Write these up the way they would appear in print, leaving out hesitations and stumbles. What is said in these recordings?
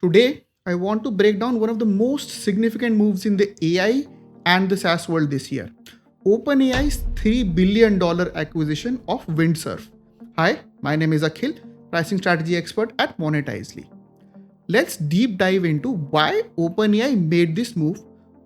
Today, I want to break down one of the most significant moves in the AI and the SaaS world this year. OpenAI's $3 billion acquisition of Windsurf. Hi, my name is Akhil, pricing strategy expert at Monetizely. Let's deep dive into why OpenAI made this move,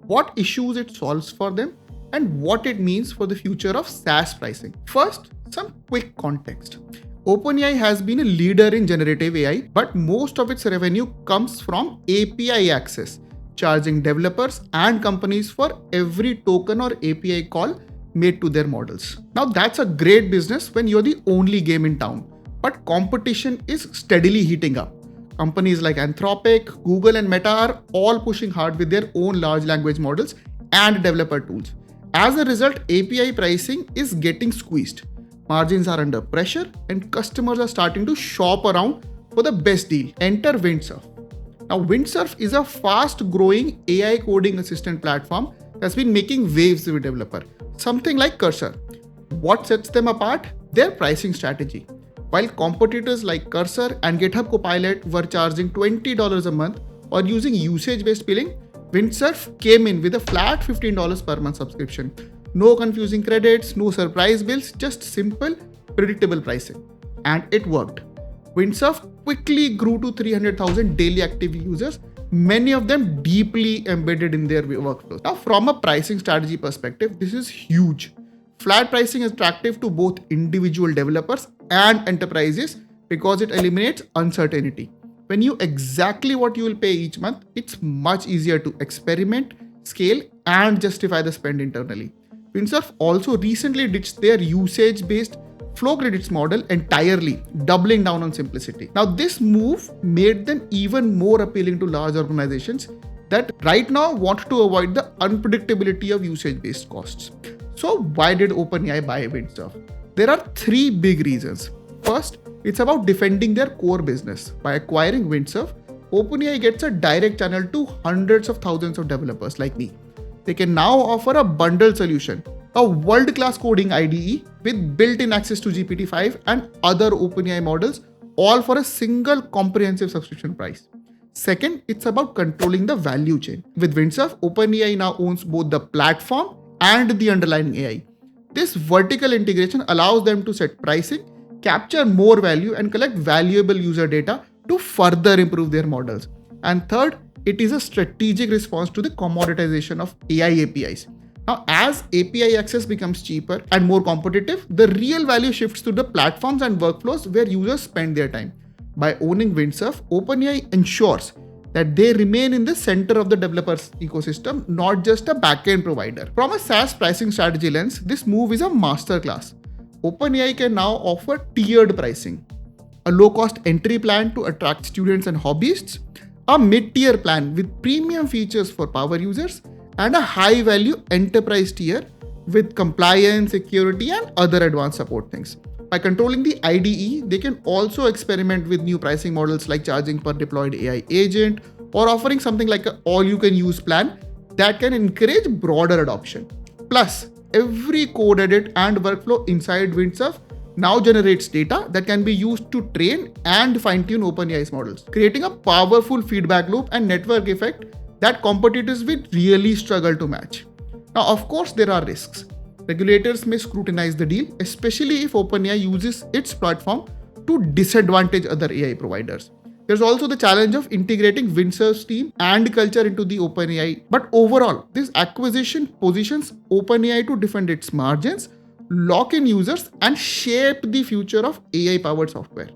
what issues it solves for them, and what it means for the future of SaaS pricing. First, some quick context. OpenAI has been a leader in generative AI, but most of its revenue comes from API access, charging developers and companies for every token or API call made to their models. Now, that's a great business when you're the only game in town, but competition is steadily heating up. Companies like Anthropic, Google, and Meta are all pushing hard with their own large language models and developer tools. As a result, API pricing is getting squeezed. Margins are under pressure and customers are starting to shop around for the best deal. Enter Windsurf. Now, Windsurf is a fast growing AI coding assistant platform that's been making waves with developer, something like Cursor. What sets them apart? Their pricing strategy. While competitors like Cursor and GitHub Copilot were charging $20 a month or using usage-based billing, Windsurf came in with a flat $15 per month subscription. No confusing credits, no surprise bills, just simple, predictable pricing. And it worked. Windsurf quickly grew to 300,000 daily active users, many of them deeply embedded in their workflows. Now, from a pricing strategy perspective, this is huge. Flat pricing is attractive to both individual developers and enterprises because it eliminates uncertainty. When you exactly what you will pay each month, it's much easier to experiment, scale, and justify the spend internally. Windsurf also recently ditched their usage-based flow credits model entirely, doubling down on simplicity. Now, this move made them even more appealing to large organizations that right now want to avoid the unpredictability of usage-based costs. So, why did OpenAI buy Windsurf? There are three big reasons. First, it's about defending their core business. By acquiring Windsurf, OpenAI gets a direct channel to hundreds of thousands of developers like me. They can now offer a bundled solution, a world-class coding IDE with built-in access to GPT-5 and other OpenAI models, all for a single comprehensive subscription price. Second, it's about controlling the value chain. With Windsurf, OpenAI now owns both the platform and the underlying AI. This vertical integration allows them to set pricing, capture more value, and collect valuable user data to further improve their models. And third, it is a strategic response to the commoditization of AI APIs. Now, as API access becomes cheaper and more competitive, the real value shifts to the platforms and workflows where users spend their time. By owning Windsurf, OpenAI ensures that they remain in the center of the developer's ecosystem, not just a backend provider. From a SaaS pricing strategy lens, this move is a masterclass. OpenAI can now offer tiered pricing, a low-cost entry plan to attract students and hobbyists, a mid-tier plan with premium features for power users, and a high-value enterprise tier with compliance, security, and other advanced support things. By controlling the IDE, they can also experiment with new pricing models like charging per deployed AI agent or offering something like an all-you-can-use plan that can encourage broader adoption. Plus, every code edit and workflow inside Windsurf now generates data that can be used to train and fine-tune OpenAI's models, creating a powerful feedback loop and network effect that competitors will really struggle to match. Now, of course, there are risks. Regulators may scrutinize the deal, especially if OpenAI uses its platform to disadvantage other AI providers. There's also the challenge of integrating Windsurf's team and culture into the OpenAI. But overall, this acquisition positions OpenAI to defend its margins, lock in users, and shape the future of AI-powered software.